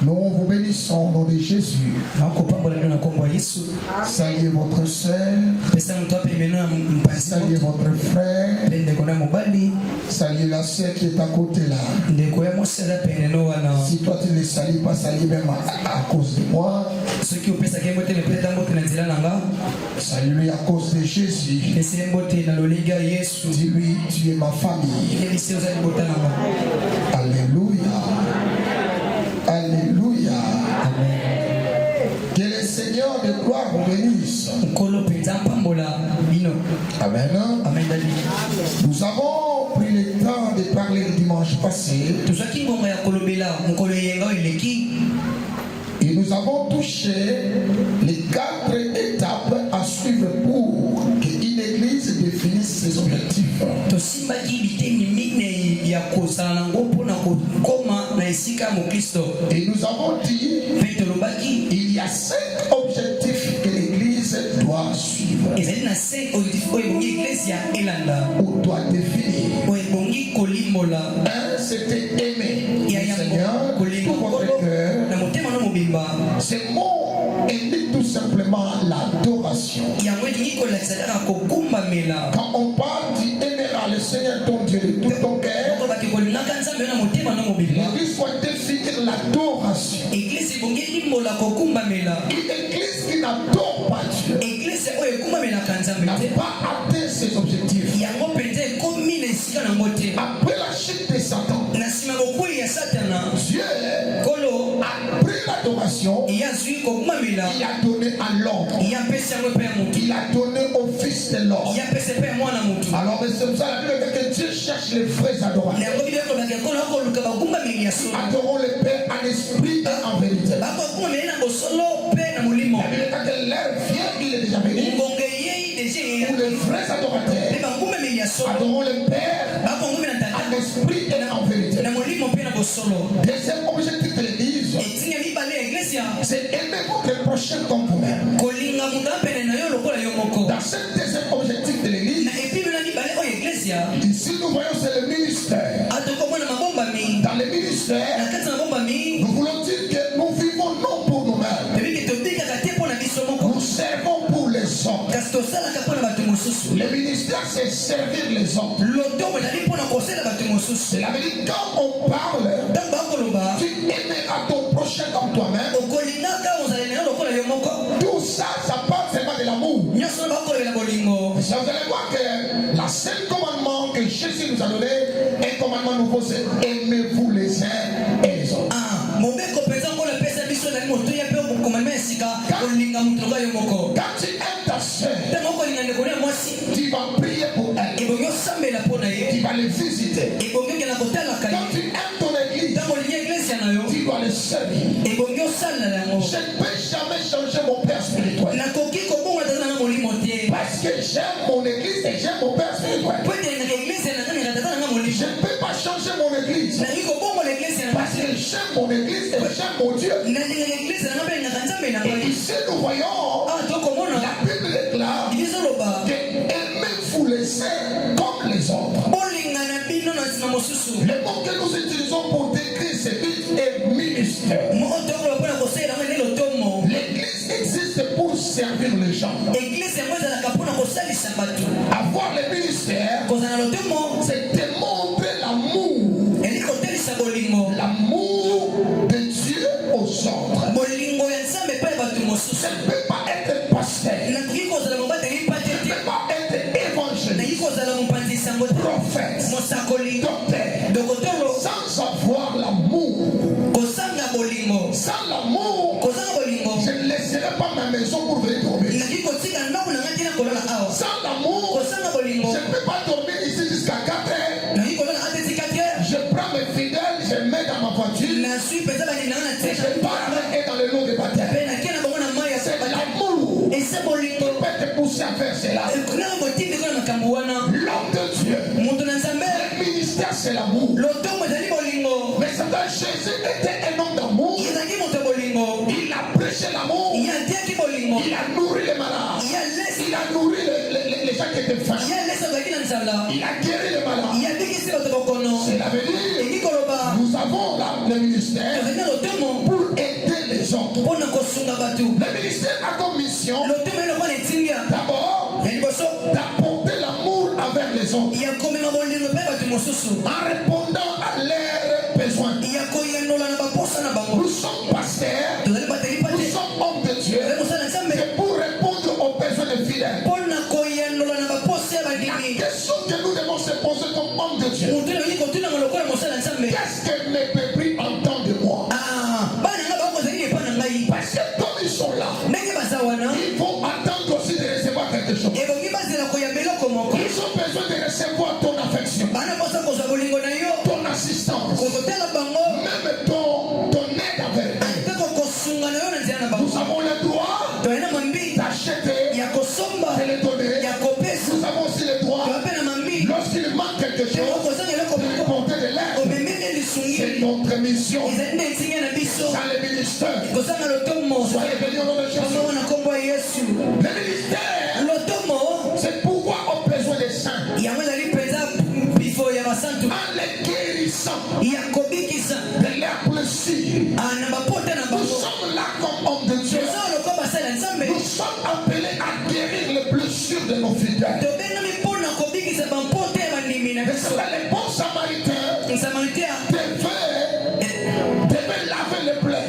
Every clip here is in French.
Nous vous bénissons au nom de Jésus. Saluez votre soeur. Saluez votre frère. Saluez la soeur qui est à côté là. Si toi tu ne les salues pas, saluez même à cause de moi. Saluez à cause de Jésus. Dis-lui, tu es ma famille. Alléluia. Alléluia. Amen. Que le Seigneur de gloire vous bénisse. Amen. Nous avons pris le temps de parler le dimanche passé. Et nous avons touché les 4 étapes à suivre pour qu'une église définisse ses objectifs. Et nous avons dit il y a 5 objectifs que l'église doit suivre ou doit définir. Un, c'était aimer le Seigneur tout votre cœur. Ce mot indique tout simplement l'adoration. Quand on parle d'aimer le Seigneur ton Dieu de tout ton cœur, l'église doit définir l'adoration. Une église qui n'adore pas Dieu n'a pas atteint ses objectifs. Après la chute de Satan, Dieu a pris l'adoration, il a donné à l'homme, il a donné au fils de l'homme. Alors c'est pour ça que Dieu cherche les vrais adorateurs. Adorons le Père en esprit et en vérité. La Bible dit que l'heure vient, il est déjà venu. Pour les vrais adorateurs, adorons le Père en esprit et en vérité. Deuxième objectif de l'église, c'est aimer votre prochain comme vous-même. Dans ce deuxième objectif de l'église, ici nous voyons c'est le ministère. Dans le ministère, nous voulons dire que nous vivons non pour nous-mêmes. Nous servons pour les hommes. Le ministère, c'est servir les hommes. C'est la vérité. Quand on parle, tu aimeras ton prochain comme toi-même. Tout ça, ça parle seulement de l'amour. Mais ça, vous allez voir que la seule commandement que Jésus nous a donné, un commandement nouveau, c'est aimez-vous les uns et les autres. Quand tu aimes ta soeur, tu vas prier pour elle. Tu vas les visiter. Quand tu aimes ton église, tu dois les servir. Je ne peux jamais changer mon père spirituel. Parce que j'aime mon église et j'aime mon père spirituel. Je ne peux pas changer mon église. Parce que j'aime mon église et j'aime mon Dieu. Et ici nous voyons, la Bible déclare que aimez-vous les uns comme les autres. Le mot que nous utilisons pour décrire ce but est ministère. L'église existe pour servir les gens. Avoir le ministère, c'est démontrer l'amour. L'amour de Dieu aux autres. Je ne peux pas être pasteur. Je ne peux pas être évangéliste, prophète, docteur, sans avoir l'amour. Sans l'amour, je ne laisserai pas ma maison pour venir dormir. Sans l'amour, je ne peux pas dormir ici jusqu'à 4 heures. Je prends mes fidèles, je les mets dans ma voiture et je pars et dans le nom de baptême. C'est l'amour qui peut te pousser à faire cela. L'homme de Dieu, le ministère, c'est l'amour. Mais Satan, Jésus était un homme d'amour. Il a prêché l'amour. Il a nourri les malades. Il a nourri les gens qui étaient faim. Il a guéri les malades. C'est la vérité. Nous avons le ministère pour Le ministère a comme mission d'abord d'apporter l'amour envers les autres en répondant à leurs besoins. Nous sommes pasteurs, nous sommes hommes de Dieu, c'est pour répondre aux besoins des fidèles. La question que nous devons se poser comme hommes de Dieu, qu'est-ce que mes bébés entendent de moi? Parce que comme ils sont là, ils vont attendre aussi de recevoir quelque chose. Ils ont besoin de recevoir ton affection, ton assistance, même ton aide avec eux. Nous avons le droit d'acheter, de les donner. Nous avons aussi le droit, lorsqu'il manque quelque chose, de porter de l'aide. C'est notre mission dans le ministère. Soyez bénis au nom de Jésus. Le ministère, c'est pourquoi on a besoin des saints. En les guérissant de leurs blessures. Nous sommes là comme hommes de Dieu. Nous sommes appelés à guérir les blessures de nos fidèles. Les bons samaritains devaient laver les plaies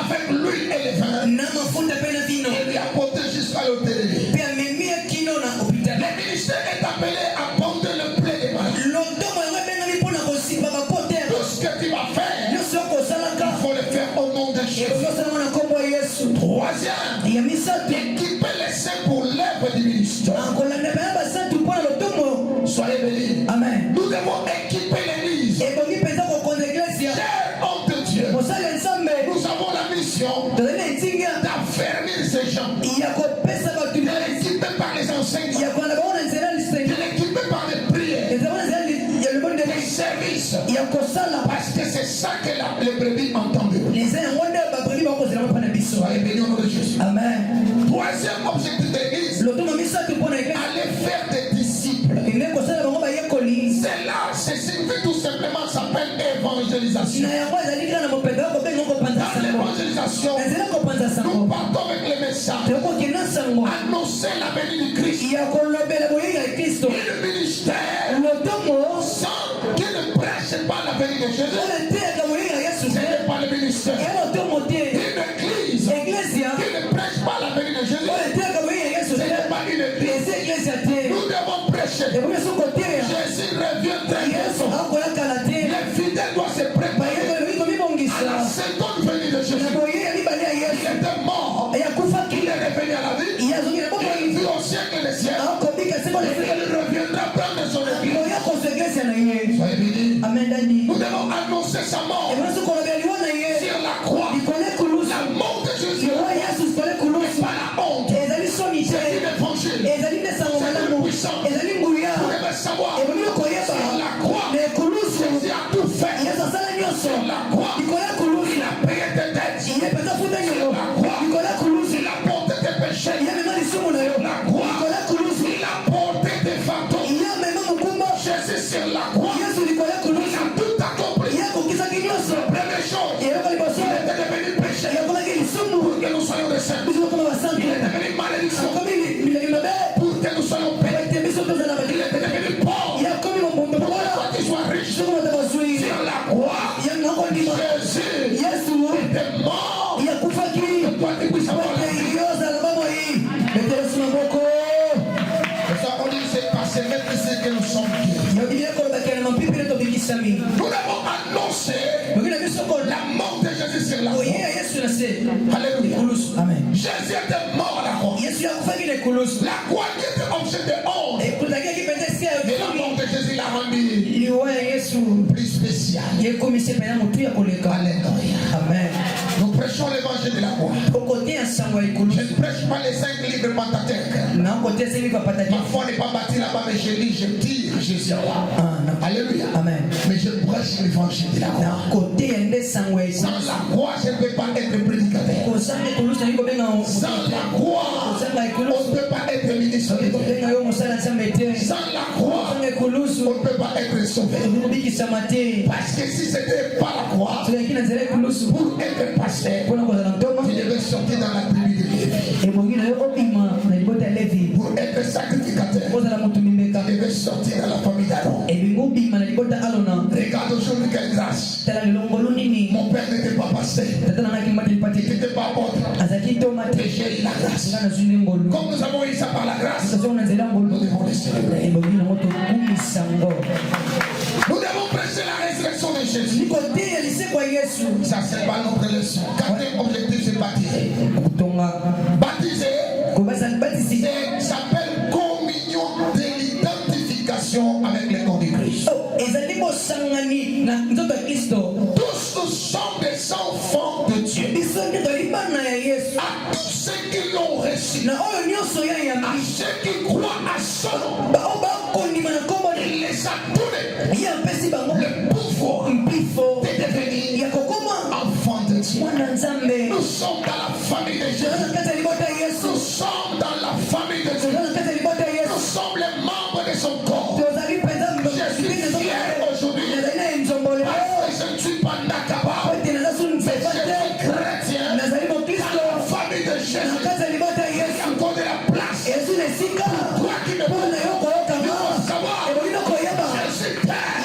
avec l'huile et le vin et lui apporter jusqu'à l'hôtellerie. Le ministère est appelé à porter le plaid des malades. Tout ce que tu vas faire, il faut le faire au nom de Jésus. Troisième, équiper les saints pour l'œuvre du ministère. Soyez bénis. Amen. Nous devons équiper l'église. Chers hommes de Dieu, nous avons la mission d'affermir ces gens, de l'équiper par les enseignements, de l'équiper par les prières, les services, parce que c'est ça que les brebis entendent. Soyez bénis au nom de Jésus. Amen. Troisième objectif de l'église, aller faire des disciples. C'est là, c'est tout simplement s'appelle évangélisation. Dans l'évangélisation, nous partons avec les messages, annoncer la venue du Christ et le ministère, sans qu'il ne prêche pas la venue de Jésus. Ce n'est pas le ministère. Une église qui ne prêche pas la venue de Jésus, ce n'est pas une église. Nous devons prêcher. Jésus reviendra bientôt. Les fidèles doivent se préparer à la seconde venue de Jésus. Il était mort, il est revenu à la vie, il vit au siècle des siècles, et il reviendra prendre son église. Soyez bénis. Nous devons annoncer sa mort sur la croix. La mort de Jésus n'est pas la honte, c'est l'évangile, c'est le puissant. Vous devez savoir, sur la croix, Jésus a tout fait. Sur la croix, il a payé tes dettes. Sur la croix, il a porté tes péchés. Sur la croix, il a porté tes fantômes. Jésus sur la croix, il a tout accompli. Première chose, il était devenu péché pour que nous soyons des saints. Il est devenu malédiction pour que nous soyons bénis. Il est devenu pauvre pour que tu sois riche. Sur la croix, Jésus était mort pour que tu puisses avoir la vie. C'est ça qu'on dit, c'est par ces maîtres que nous sommes guéris. Nous devons annoncer la mort de Jésus sur la croix. Alléluia. Amen. Jésus était mort à la croix. La croix qui était objet de honte. Et la mort de Jésus l'a rendu plus spécial. Alléluia. Amen. Nous prêchons l'évangile de la croix. Je ne prêche pas les 5 livres Pentateuques. Ma foi n'est pas bâtie là-bas, mais je lis, je tire, je suis là. Alléluia. Amen. Mais je prêche l'évangile de la croix. Sans la croix, je ne peux pas être prédicateur. Sans la croix, on ne peut pas être ministre. Sans la croix, on ne peut pas être sauvé. Parce que si ce n'était pas la croix, pour être pasteur, tu devais sortir dans la tribu de Lévi. Pour être sacrificateur, tu devais sortir dans la famille d'Aaron. Regarde aujourd'hui quelle grâce. Mon père n'était pas pasteur, il n'était pas apôtre, mais j'ai eu la grâce. Comme nous avons eu ça par la grâce, nous devons le célébrer. Nous devons prêcher la résurrection de Jésus. Ça, c'est pas notre leçon. Quatrième objectif, c'est baptiser. Baptiser, ça s'appelle communion de l'identification avec le corps du Christ. Tous nous sommes des enfants de Dieu. À tous ceux qui l'ont reçu, à ceux qui croient à son nom, il les a donné le pouvoir de devenir enfants de Dieu. Nous sommes dans la famille de Jésus. Nous sommes dans la famille de Dieu. Nous sommes les membres de son corps. Je suis fier aujourd'hui parce que je ne suis pas Nakaba, mais je suis chrétien dans la famille de Jésus. Il y a encore de la place. Toi qui me parles, il faut savoir, je suis père.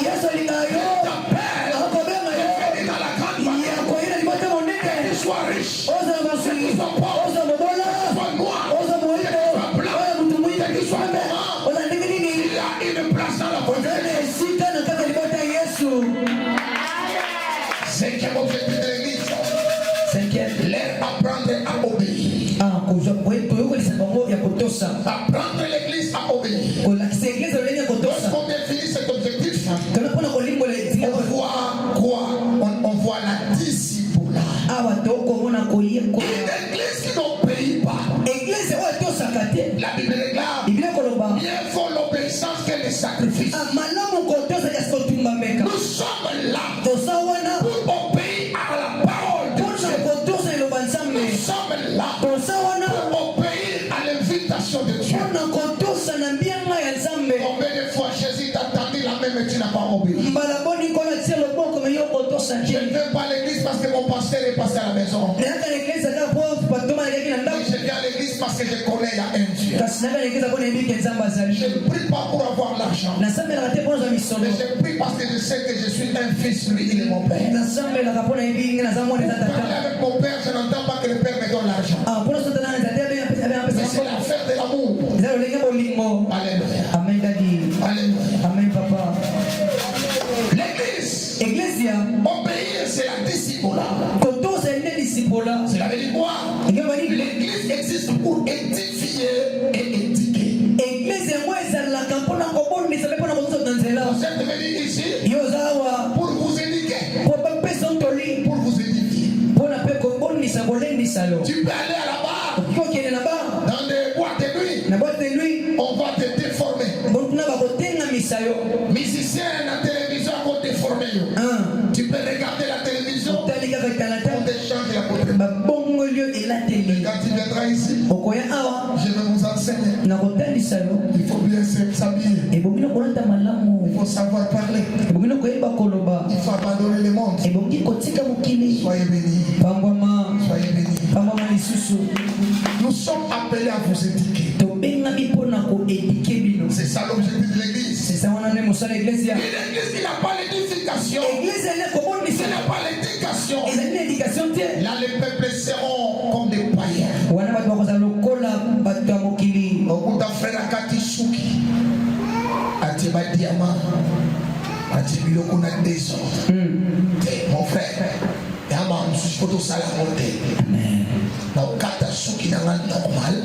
Ta père, il est dans la grande famille. Que tu sois riche, que tu sois pauvre, que tu sois noir, que tu sois blanc, que tu sois noir, il y a une place dans la famille. Cinquième objectif de l'église, leur apprendre à obéir. Apprendre l'église à obéir. Lorsqu'on définit cet objectif, on voit quoi? On voit la discipline. Une église qui n'obéit pas, la Bible réclame, mieux vaut l'obéissance que le sacrifice. Nous sommes là pour obéir à la parole de Dieu. Nous sommes là pour obéir à l'invitation de Dieu. Combien de fois Jésus t'a tendu la main mais tu n'as pas obéi? Je ne vais pas à l'église parce que mon pasteur est passé à la maison. Je viens à l'église parce que je connais il y a un Dieu. Je ne prie pas pour avoir l'argent, mais je prie parce que je sais que je suis un fils, lui il est mon père. Parler avec mon père, je n'entends pas que le père me donne l'argent. Mais c'est l'affaire de l'amour. Alléluia. Amen, Daddy. Alléluia. Amen, Papa. L'église, obéir, c'est la discipline. Cela veut dire quoi? L'église existe pour édifier et éduquer. Ça veut dire ici, pour vous éduquer, pour vous édifier. Tu peux aller à la barre, dans des boîtes de nuit, on va te déformer. Musicien, la télévision va te déformer. Tu peux regarder la télévision, on te change la beauté. Quand tu viendras ici, je vais vous enseigner. Il faut bien s'habiller. Il faut savoir parler. Il faut abandonner le monde. Soyez bénis. Soyez bénis. Nous sommes appelés à vous éduquer. C'est ça l'objectif de l'église. Une église qui n'a pas l'édification, qui n'a pas l'éducation, là les peuples seront comme des païens. Beaucoup de frères à Katisuki, à Tiba Diamant, à Tibiloko na désordre. Mon frère, Yama, je suis photo sala monté. Donc, Katasuki n'a pas normal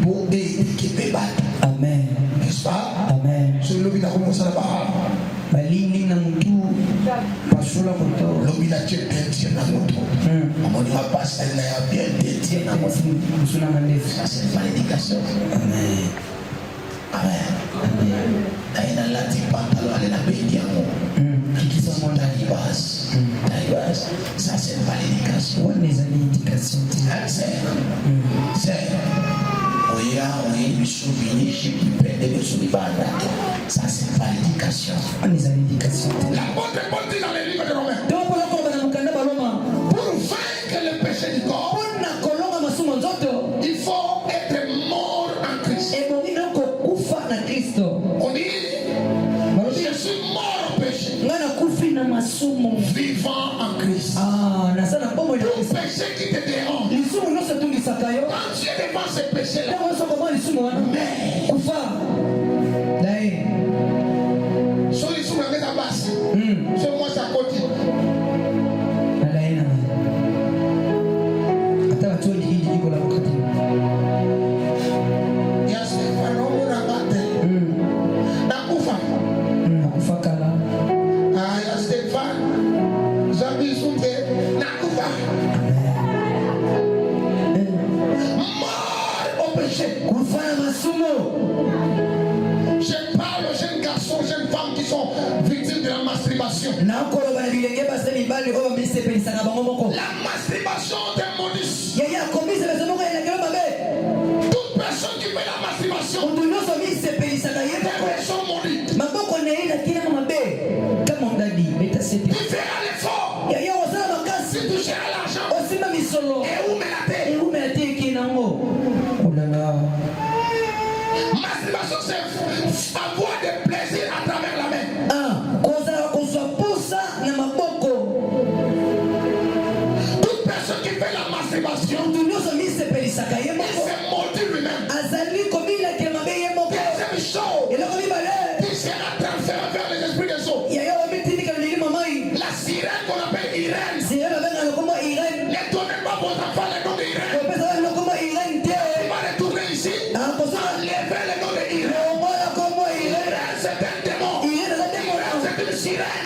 pour équiper battre. Amen. N'est-ce pas? Amen. Sur le lobby, on a commencé à la barre. Balini na mtu pasula koto. Lobby, la tête. prédication na moto. On va passer à bien dédié na moto. Ça c'est une prédication. Amen. Amen. Aina lati pantalon ale na bendi yango. Kikisa mon talibas. Talibas. Ça c'est une prédication. On les indications. C'est oya bisubini qui prennent des subibanda. Ça c'est une prédication. On les indications. La bonne dit dans les livres de Romains. Pour vaincre le péché du corps, il faut être mort en Christ. On dit, je suis mort au péché, vivant en Christ. Tout péché qui te dérange, quand tu es devant ce péché-là, mais sur les sous la base, sur moi ça continue. Je parle aux jeunes garçons, jeunes femmes qui sont victimes de la masturbation. La masturbation est un modus. Toute personne qui fait la masturbation est une personne maudite. Tu feras l'effort. Tu toucheras l'argent. Et où met la tête? Masturbation, c'est avoir des plaisirs à travers la main. Toute personne qui fait la masturbation, il se maudit lui-même. Deuxième chose, il sera transféré vers les esprits des eaux. La sirène qu'on appelle Irène. Ne donnez pas vos enfants le nom d'Irène. Il va retourner ici. Enlevez le nom d'Irène. Irène, c'est un démon. Irène, c'est une sirène.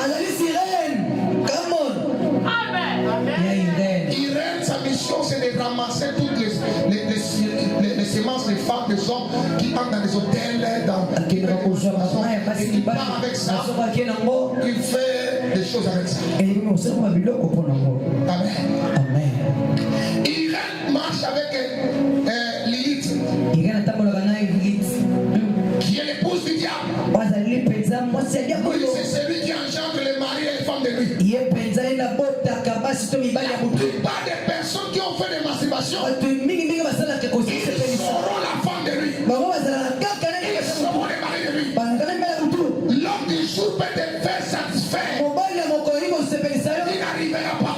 Irène, sa mission, c'est de ramasser toutes les semences, les femmes, les hommes qui entrent dans les hôtels, et qui part avec ça. Il fait des choses avec ça. Amen. Irène marche avec Lilith, qui est l'épouse du diable. Oui, c'est celui qui engendre les maris et les femmes de lui. La plupart des personnes qui ont fait des masturbations, ils seront la femme de lui. Ils seront les maris de lui. L'homme du jour peut te faire satisfaire. Il n'arrivera pas.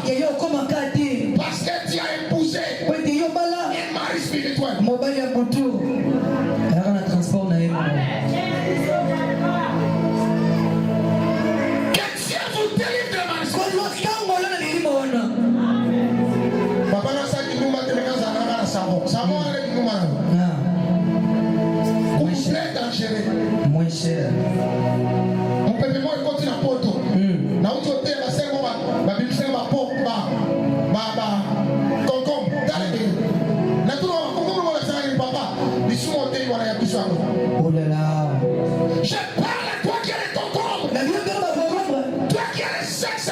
Parce que tu as épousé un mari spirituel. Que Dieu vous délivre de la masturbation. Papa n'a pas dit que nous avons savon. Savon avec nous. Très dangereux. Moins cher. On peut même continuer à poto. Na uto te ba sengo ba bimse ba pop ba konkom dale. Na tu no konkom no sa ni papa. Ni sumo te wana ya biso ngo. Oh là là. Je parle à toi qui est konkom. La vie de ma konkom. Toi qui as le sexe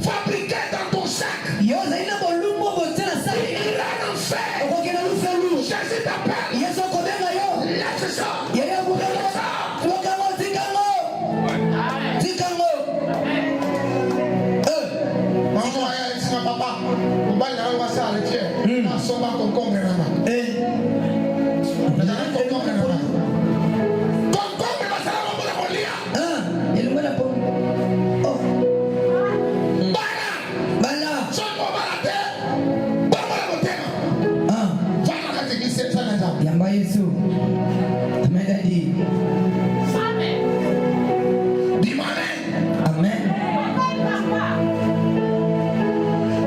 fabriqué dans ton sac. Yo zaina bolumbo botela sac. Il a en fait. On va nous faire nous. Jésus t'appelle. Yeso kobenga yo. Laisse ça. Yaya bugala. Lokamo tikango. Tikango. Maman ya tina papa. Mbali na wa sa le tie. Na soma konkom na na. Na na konkom na na. Konkom na masala mambo na kolia. Ilunga na po. Oh. Bala. Songo balate. Bala motema. Fana kati kisetsa na za. Yamba Yesu. Amedadi. Dimane. Amen.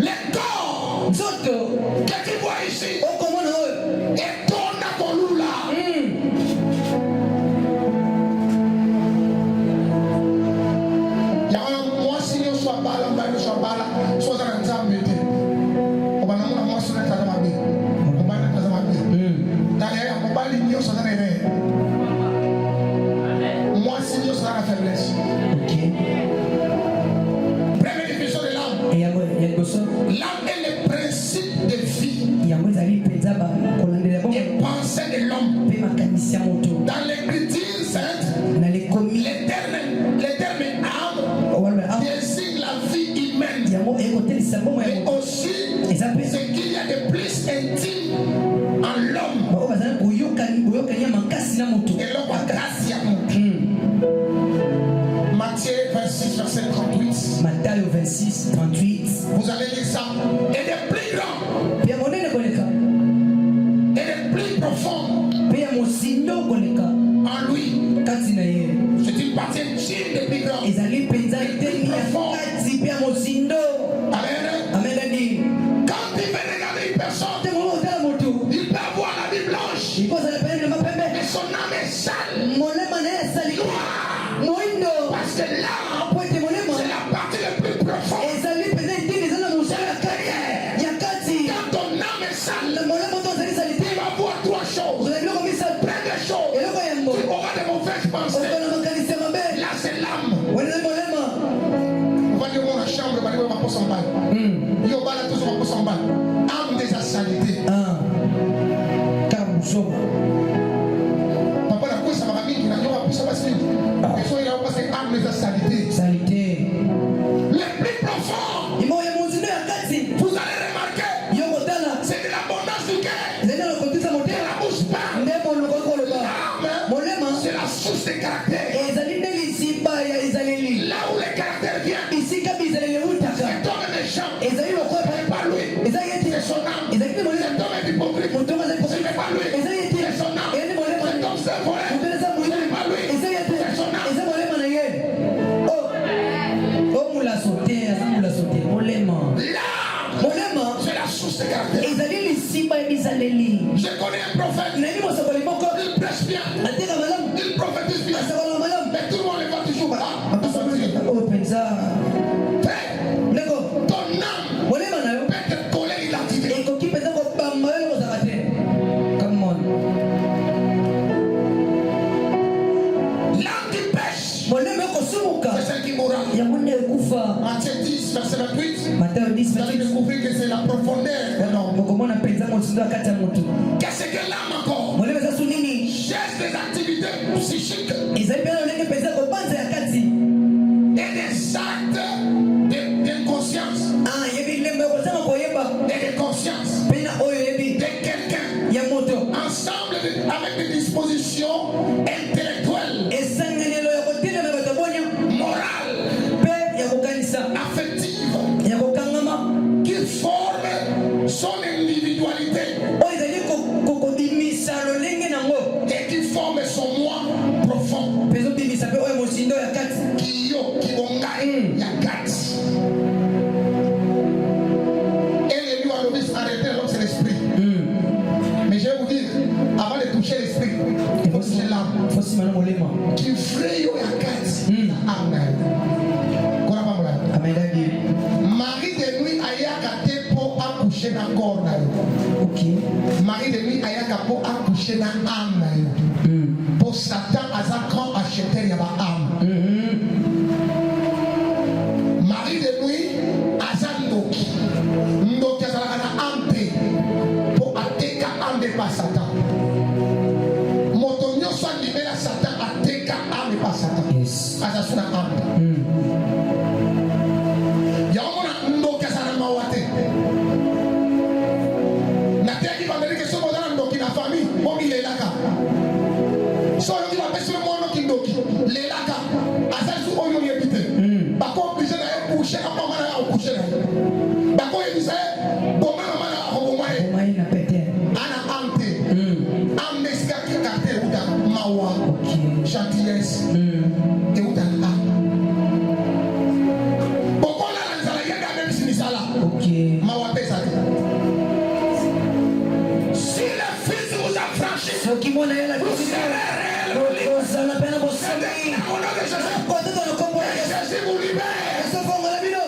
Le corps Zoto. que tu vois ici Okomono. est L'âme est le principe de vie yango ezali mpenza kolandela bongo et pensée de l'homme. mpe makanisi ya moto Dans l'écriture sainte, na lekomi le terme âme owaloba désigne la vie humaine, yango ekotelisa bongo ya mais moto aussi eza mpe ce qu'il y a de plus intime en l'homme. bao bazali boyokani ya makasi na moto Et l'homme a grâce à nous. Matthieu 26, verset 38. Matayo 26 38 Vous allez lire ça. Et de plus grand, mpe ya monene koleka et de plus profond mpe ya mosindo koleka en lui. kati na ye C'est une partie intime de plus grand. ezali mpenza eteni ya kati mpe ya mosindo Amen. amendani Quand il veut regarder une personne, te moko otala moto il peut avoir la vie blanche, ikozala pene na mapembe mais son âme est sale. molema na ye esali Noir. moindo Parce que l'âme, po ete molema c'est la partie la plus profonde. ezali mpenza eteni eza na mosala ya kati Quand ton âme est sale, molema to ozali sali te il va voir trois choses. ozala biloko misato Première chose, eloko ya mbo tu auras de mauvaises pensées. ozala makanisi ya mabe Là, c'est l'âme. wana ezali molema On va dire, la chambre, on va dire, on va pas s'en battre. Il y a tous, on va pas s'en battre. Âme des saleté. kaka mosoma Papa, la couche, ça va bien, il y a plus, ça va se faire. Et soit il a passé âme des saleté. sali te Le plus profond, imoko ya mosindo ya kati vous allez remarquer, yo kotala c'est de l'abondance du cœur. ezali na lokotisa Et motema la bouche parle. nde monoko koloba L'âme, molema c'est la source des caractères. ezali nde lisiba ya ezaleli Là où les caractères viennent, bisika bizaleli eutaka cet homme est méchant. ezali lokwepa C'est pas lui. ezali ye te C'est son âme. ezali te molema Cet homme est hypocrite. moto ngo ezali Ce n'est pas lui. ezali ye te C'est son âme. ezali molema Cet homme c'est vrai. moto eza Ce moyi n'est pas lui. ezali ye te C'est son âme. eza molema na ye o mulaso te aza mulaso te molema L'âme, molema c'est la source des caractères. ezali lisiba ya bizaleli Je connais un prophète. nayebi mosakoli moko Il prêche bien. ateka malamu Il prophétise bien. asakola malamu Mais tout le monde le voit toujours. Ah, oyo mpenza frère, ndeko ton âme molema na yo peut être collée à l'identité. ekoki mpenza kobamba yo kozala te kamon L'âme qui pêche, molema ekosumuka c'est celle qui mourra. yango nde ekufa Matthieu 10, verset 28. Matayo 10 Vous allez découvrir que c'est la profondeur de l'homme. okomona mpenza mosindo ya kati ya motu Qu'est-ce que l'âme encore? molema eza su nini Cherche des activités psychiques ezali mpenza lolenge mpenza kobanza ya kati et des actes d'inconscience yebi lembo ekozanga koyeba et de conscience mpena oyo yebi de quelqu'un ya moto ensemble avec des dispositions intellectuelles, esanganelo ya kotelema bato bonya morales, mpe ya kokanisa affectives ya kokangama qui forment son individualité oyo ezali kokobimisa lolenge nango et qui forment son moi profond. mpe ezobimisa mpe oyo mosindo ya kati Qui ongaye ya kati. Et les lieux à l'obis arrêter l'homme c'est l'esprit. Mais je vais vous dire, avant de toucher l'esprit, il faut toucher l'âme. fosimana molema Qui fraye ya kati. Amen. Kona pa mola. amendaki Marie de nuit ayaka te po accoucher na corps na yo. ok Marie de nuit ayaka po accoucher na âme na yo. Pour Satan aza grand acheteur ya ba âme. Marie de nuit aza ndoki. Ndoki azalaka na âme te po ateka âme epa Satan. Moto nyonso andimela Satan ateka âme epa Satan. yes Aza su na âme te. Yango mona ndoki aza na mawa te. Nateyaki bandeli ke soki oza na ndoki na famille bongi lelaka. So oyoki bapesi yo mwa ndoki ndoki lelaka aza su oyo oyebi te. Bako oblige na ye couche na mama na ye akouche na ye. Bako oyebisa ye boma mama na ye akoboma ye. omai na pete Ana âme te. Âme esika kaka te euta mawa ok gentillesse euta na âme. Bokolala nzala yende amemisi misala ok mawa te eza te. Si le fils vous a franchi, soki mwana ye vous serez réellement kozala mpe na bosomi au nom de Jésus. kotata na kombo ya yesu Jésus vous libère. esofongola bino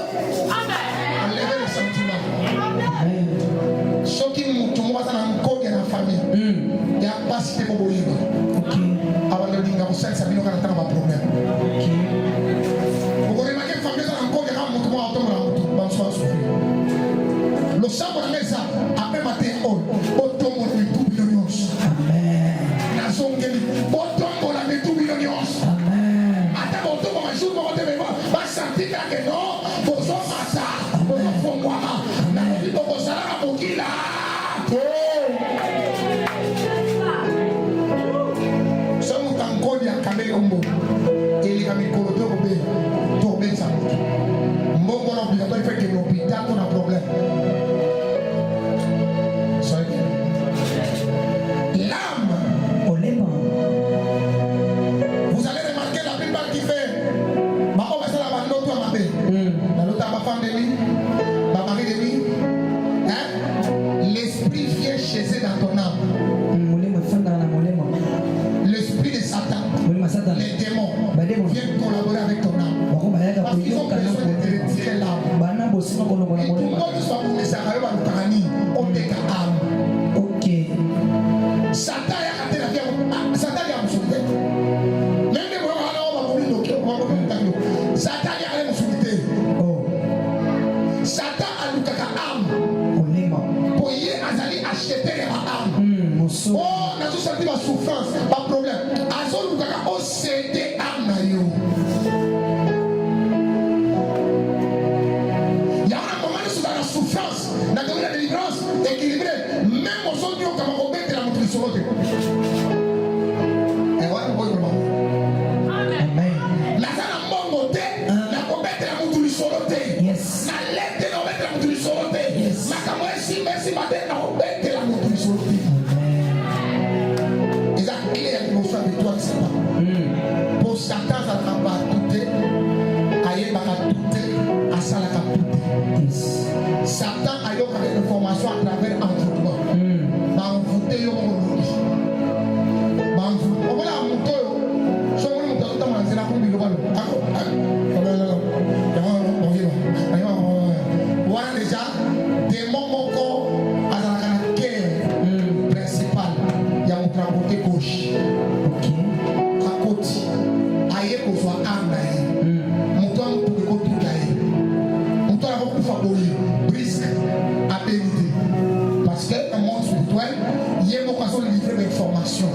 Enlevez le sentiment. Amen. Soki mutu moko aza na nkoge na famille ya pasi te boboyeba ok abanda olinga kosalisa bino kaka ntanga baproblème ok okoremake famille eza na nkoge kaka mutu moko atombola mutu bamosu basofri Oh, n'a pas senti ma souffrance, pas problème. Azol ou kaka o cédé âme na yo. Il y a un moment où dans la souffrance, dans la délivrance, équilibré, même au son du haut, comme on met la montre sur l'autre. Et voilà, on va Amen. la salle en bon côté, la combattre la montre sur l'autre. Yes. La lettre, on met la montre sur l'autre. Ma caméra, si, merci, madame, on met la montre sur l'autre. Ils ont clé à l'émotion avec toi, c'est pas. Pour Satan, ça ne va pas douter. Aïe, va pas douter. À ça, la va douter. Satan a eu une information à travers envoûtement. Dans envoûté, il y a un monde. Dans envoûté, on va la monter. Si on va monter, on va monter la combi. Voilà déjà, des moments à la quai principal. Il y a un côté gauche. À côté. Aïe, qu'on soit âme. Montant pour que tout aille. Montant à beaucoup favori. Brisque. Apérité. Parce que un monde spirituel, il y a une occasion de livrer l'information.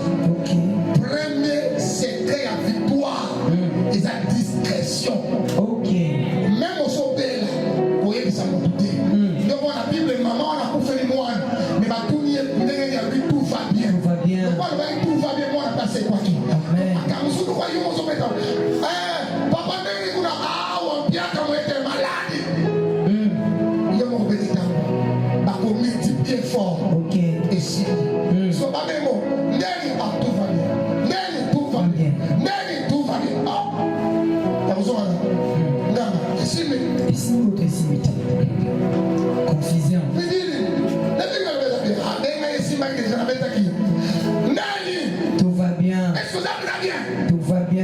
Premier secret à victoire. Et à discrétion. Même au sommet là, vous voyez que ça m'a douté. Donc on a Bible, maman, on a pour faire les moines. Mais bah tout n'y est, tout va bien. Tout va bien. Donc tout va bien, moi on a passé quoi qui. Quand nous sommes voyons, on se met en. Papa, nous avons on bien quand on était malade. Il y a mon petit temps. Bah qu'on multiplie fort. Et si. So pas même mot. N'est-ce pas tout va bien. N'est-ce tout va bien. N'est-ce tout va bien. Ah. Vous avez Confusion. Tout va bien. Tout va bien.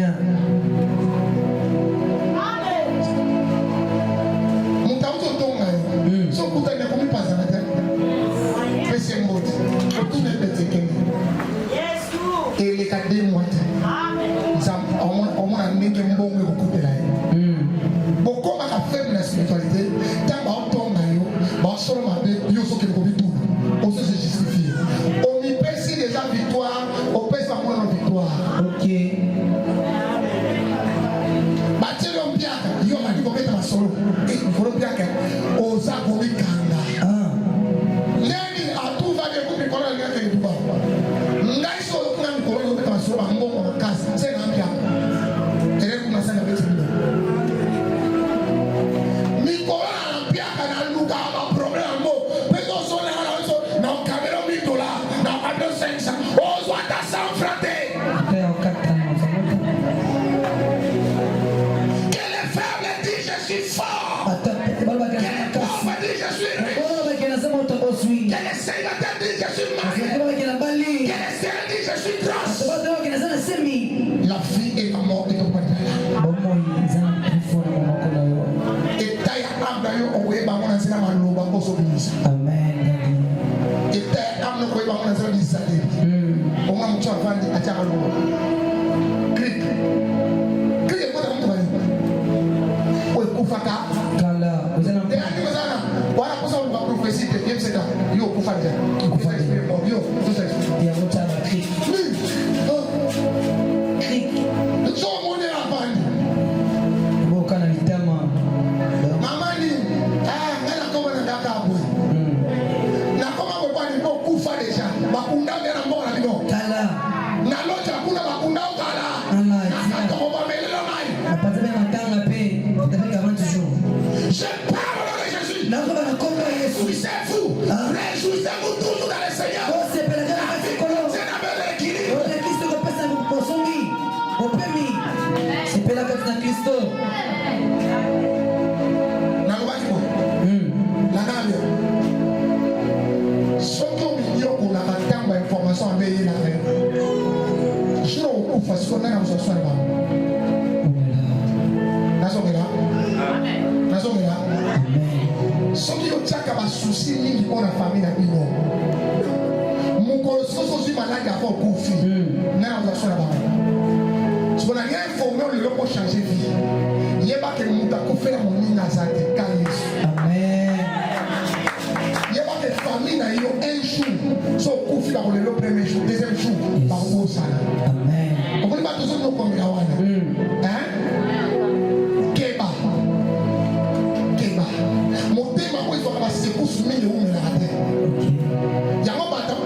La vie et la mort est au point de et taille à Abraham, on voyait par mon ancien amant, on va Amen. et taille à Abraham, on voyait par mon ancien amant, on va me faire à Tiaralo. Clic. Clic est quoi dans mon travail? Oui, Koufaka. Kala, vous êtes en train de voilà pour ça on va prophétie de Dieu, c'est là. Yo, Koufaka. Koufaka, yo, tout ça. Il y a un autre clic. Clic. Nous sommes monés à Bandi. Bon, quand on est tellement. Maman dit, elle a comme un Dakar. Na koma kwa ni kufa deja. Bakunda ngena mbona ndio. Kala. Na locha kuna bakunda ukala. Allah. Na kama bamelela mai. Apata bien matanga pe. Depuis 40 jours. Je parle de Jésus. Na koma na komba Yesu. Réjouissez-vous. Réjouissez-vous toujours dans le Seigneur. Oh, c'est pas la grande. C'est la belle équilibre. Oh, le Christ ko pesa mposongi. Opemi. C'est pas la grande Christo. Na lobaki ko. La nabia. Soto milieu pour la batamba information à veiller la reine. Je ne sais pas si on a un soin là. Nazongela. Nazongela. Soki yo tchaka ba souci mingi pour la famille na bino. Mon colosso suis malade à fort confi. Na on a soin là. Si on a rien informé on le pour changer vie. Yeba que mon ta ko faire mon nina za te kalis. Amen. Yeba que famille na yo un jour so confi la le premier jour, deuxième jour, par où ça. Amen. On ne va pas toujours nous comme la wana. Hein? Keba. Keba. Mon thème, il faut que la secousse mille ou mille à terre. Il y a un bâtard,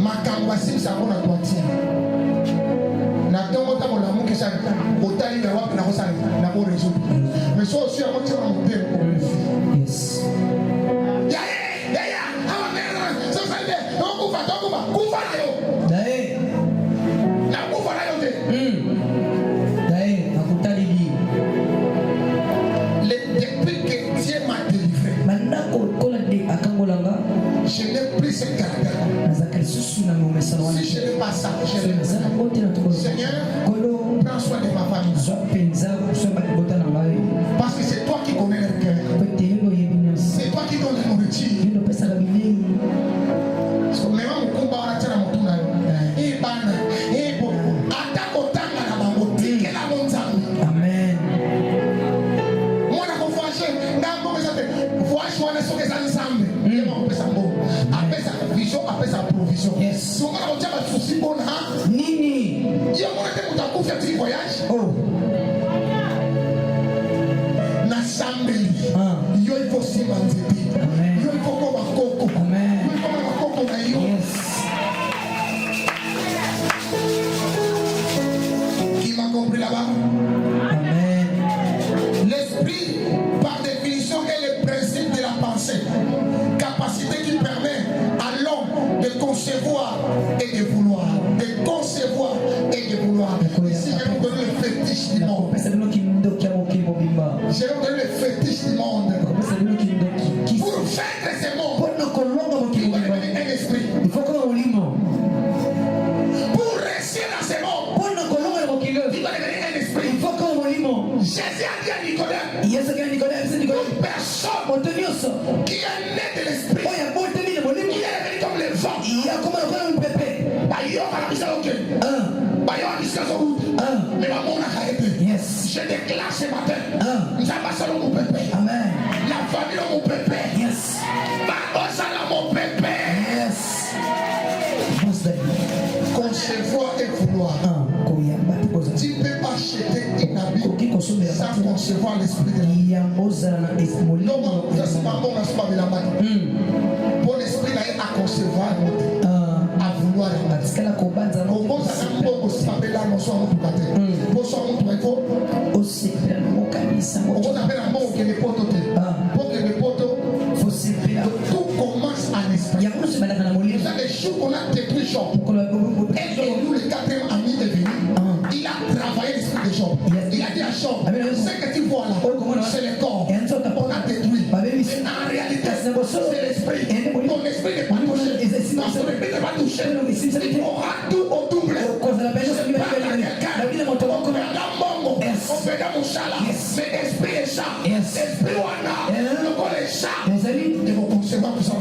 ma cambasim, ça va la toiture. Na tongo ta mon amour qui ça otali na wapi na kosala na ko résoudre mais so aussi à moitié en paix Yes. ya awa mera so ça de on kufa yo Dae. na kufa na yo te Dae, akutali bi. depuis que Dieu m'a délivré Manako kola de akangolanga. je n'ai plus ce caractère Nazakali susu na ngomesana wana. si je n'ai pas ça je n'ai pas ça Seigneur prends soin de ma famille parce que c'est toi qui connais leur cœur c'est toi qui donne la nourriture même mon combat on a tiré mon tour là et bana et bon attaque autant à la bangotique et la montagne Amen. moi la confiance n'a pas besoin de voir choix de ce que ça ensemble et moi on peut ça bon après sa vision après sa provision si on va on tient pas souci bon hein Nini. il y a mon été pour ta confiance petit voyage Oh. na sambeli yo il faut si manzepi Amen. yo il faut qu'on va coco Amen. yo il faut qu'on va coco na yo Yes. qui m'a compris là-bas Amen. l'esprit par définition est le principe de la pensée capacité qui permet à l'homme de concevoir et de vouloir ici je vais vous donner le fétiche du monde Pesa bino kindo kya mokimbo bimba. je vais vous donner le fétiche du monde Pesa bino kindo ki. pour vaincre ce monde Pono kolonga il mokimbo faut bimba. devenir un esprit Il faut qu'on ulimo. pour réussir dans ce monde Pono kolonga mokimbo. il faut devenir un esprit Il faut qu'on ulimo. Jésus a dit à Nicodème Yesu kaya Nicolas, Nicolas. personne Montonioso. qui est né de l'esprit Oya bote mine molimo. il est devenu comme le vent Ya koma lokala mpepe. bayo balabisa oke Ah. bayo balabisa oke mais bamona kaete Yes. je déclare ce matin nzamba sala mon pépé Amen. la famille mon pépé Yes. bakosala mon pépé Yes. Pense d'ailleurs. concevoir et vouloir Koyamba tiboza. tu ne peux pas acheter une habit Koki kosombe ya sans batu. concevoir l'esprit de la vie Yamboza na esmolimo. non ça c'est pas bon c'est pas de la main bon esprit là à concevoir à vouloir Batikala kobanza no. okoza na mbongo sipapela noso amutuka te poso amutuka ifo Osepela mokanisa mo. okoza mpe na mbongo okende poto te po kende poto Fosepela. tout commence en esprit Yango se balaka na molimo. ça les jours qu'on a détruit Job Kola et nous le quatrième ami est venu il a travaillé l'esprit de Job il a dit à Job ce que tu vois là c'est le corps on a détruit en réalité c'est l'esprit ton esprit n'est pas touché ton esprit n'est pas touché il aura tout au double mais esprit est ça esprit wana le corps est ça et vous concevez tout ça